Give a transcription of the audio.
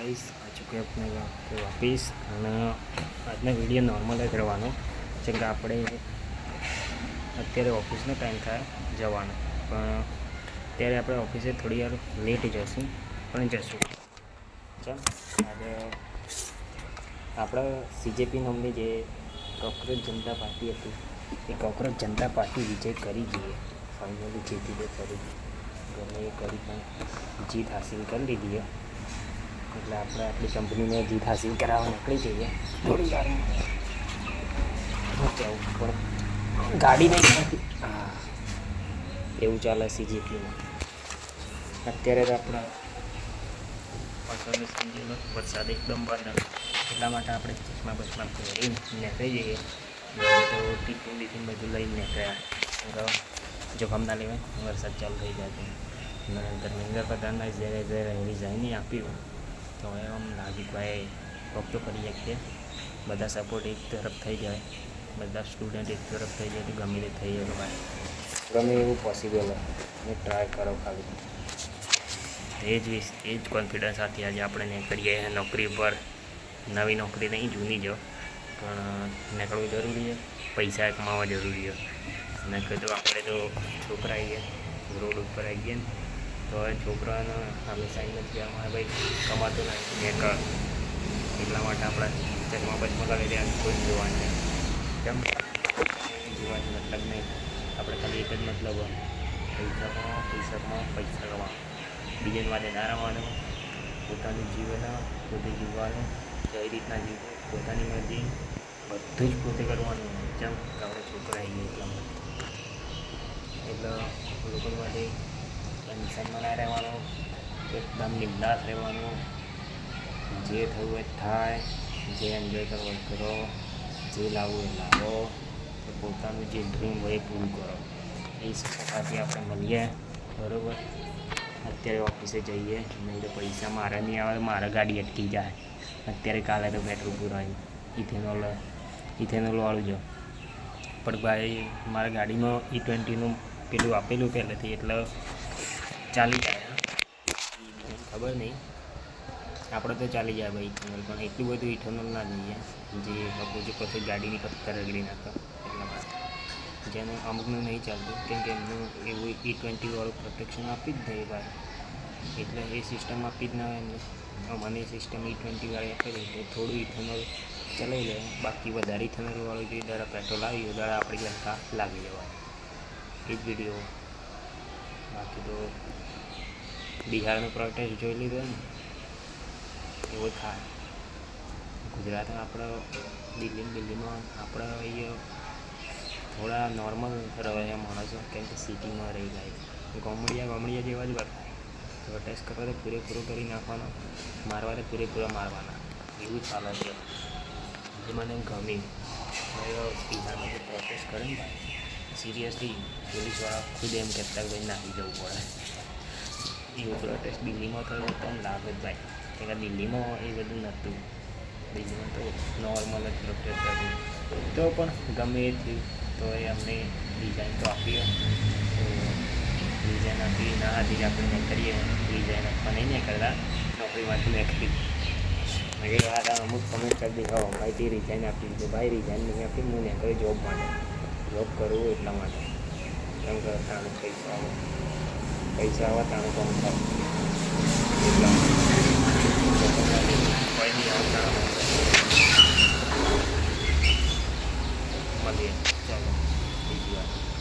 Guys આ ચૂકે આપણે વાપીસ અને આજનો વિડીયો નોર્મલ જ રહેવાનો છે કે આપણે અત્યારે ઓફિસનો ટાઈમ થાય જવાનો, પણ અત્યારે આપણે ઓફિસે થોડી વાર લેટ જશું પણ જશું. ચાલ આજે આપણા CJP નામની જે કોકરોચ જનતા પાર્ટી હતી એ કોકરોચ જનતા પાર્ટી વિજય કરી જઈએ, ફાઇનલી જીતી દે કરી ગમે એ કરી પણ જીત હાસિલ કરી લીધી. એટલે આપણે આપણી કંપનીને જીત હાસિલ કરાવવા નીકળી જઈએ. થોડી વારમાં કેવું પણ ગાડી નહીં થતી, હા એવું ચાલે CJPમાં. અત્યારે તો આપણા પાછળની સમજી લો વરસાદ એકદમ બંધ, એટલા માટે આપણે ચશ્મા બસમાં પહેરીને નીકળી જઈએ. તો ટિફિન બિફિન બધું લઈને નીકળ્યા, જોખમ ના લેવાય, વરસાદ ચાલુ થઈ જાય તો. ધર્મેન્દ્ર પ્રધાનના જ્યારે રિઝાઇન આપ્યું તો એમ લાગ્યું કે ભાઈ કોક તો કરી શકીએ, બધા સપોર્ટ એક તરફ થઈ જાય, બધા સ્ટુડન્ટ એક તરફ થઈ જાય તો ગમે તે થઈ જાય ભાઈ, ગમે એવું પોસિબલ હોય ને ટ્રાય કરો ખાલી. એ જ કોન્ફિડન્સ સાથે આજે આપણે નીકળીએ નોકરી પર. નવી નોકરી નહીં, જૂની જ, પણ નીકળવું જરૂરી છે, પૈસા કમાવા જરૂરી છે. મેં કીધું આપણે તો છોકરા આવીએ રોડ ઉપર આવી ગયા ને તો હવે છોકરાને હંમેશા એમ જ કહેવામાં ભાઈ કમાતો નથી મેં કર, એટલા માટે આપણે ચશ્મા બચમાં લગાવી દે કોઈ જોવાનું નહીં. કેમ જોવાની મતલબ નહીં, આપણે ખાલી એક જ મતલબ પૈસા કમાવા, બીજાની વાતે ના રમવાનું, પોતાનું જીવન પોતે જીવવાનું, કઈ રીતના જીવવું, પોતાની મરજી, બધું જ પોતે કરવાનું. જેમ આપણે છોકરા આવીએ એટલા માટે, એટલે લોકો માટે ટેન્શનમાં ના રહેવાનું, એકદમ બિંદાસ રહેવાનું, જે થયું એ થાય, જે એન્જોય કરવો એ કરો, જે લાવવું એ લાવો, પોતાનું જે ડ્રીમ હોય એ પૂરું કરો. એ સાથે આપણે મળીએ, બરાબર. અત્યારે ઓફિસે જઈએ, નહીં તો પૈસા મારે નહીં આવે, મારે ગાડી અટકી જાય. અત્યારે કાલે તો પેટ્રોલ પૂરાયું ઇથેનોલવાળું જો, પણ ભાઈ મારા ગાડીમાં E20નું પેલું આપેલું પહેલેથી, એટલે ચાલી જાય. ખબર નહીં, આપણે તો ચાલી જાય ભાઈ ઇથેનોલ, પણ એટલું બધું ઇથેનોલ ના જોઈએ જે અપોઝિટ પછી ગાડીની કટકા રગડી નાખે. એટલા માટે જેને અમુકનું નહીં ચાલતું, કેમ કે એમનું એવું E20વાળું પ્રોટેક્શન આપી જ નહીં ભાઈ, એટલે એ સિસ્ટમ આપી જ ના હોય એમને. મને સિસ્ટમ E20વાળી આપેલી એટલે થોડું ઇથેનોલ ચલાવી લે, બાકી વધારે ઇથેનોલવાળું જે દાડા પેટ્રોલ આવી દાડા આપણી લંકા લાગી જવાય. એ જ વિડીયો. બાકી તો બિહારનો પ્રોટેસ્ટ જોઈ લીધો ને, એવો થાય. ગુજરાતમાં આપણે દિલ્હીમાં આપણે અહીંયા થોડા નોર્મલ રહે માણસો, કેમ કે સિટીમાં રહી જાય, ગામડિયા જેવા જ વાત થાય. પ્રોટેસ્ટ કરવા તો પૂરેપૂરો કરી નાખવાનો, મારવા તો પૂરેપૂરા મારવાના, એવું ચાલે છે. જે મને ગમી બિહારમાં જે પ્રોટેસ્ટ કરે ને ભાઈ, સિરિયસલી પોલીસવાળા ખુદ એમ કહેતા ભાઈ નાખી જવું પડે. એવું પ્રોટેસ્ટ દિલ્હીમાં થયો તો આમ લાગે જ ભાઈ, કેમ કે દિલ્હીમાં એ બધું નહોતું. દિલ્હીમાં તો નોર્મલ જ પ્રોટેસ્ટ હતું, તો પણ ગમે એ થયું તો એ અમને ડિઝાઇન તો આપી, તો ડિઝાઇન આપી ના હતી આપણે નહીં કરીએ, ડિઝાઇન આપવા નહીં કરતા, નોકરીમાંથી નીકળી. મેં વાત અમુક કમેન્ટ કરી દી, હો ભાઈ તે રિઝાઇન આપી દીધું. ભાઈ રિઝાઇન નહીં આપી, હું નીકળી જોબ માટે, જોબ કરવું એટલા માટે, કેમ કે તાણે પૈસા આવે તાણે કામ થાય, એટલા કોઈ નહીં આવતા મળીએ. ચાલો બીજી વાત.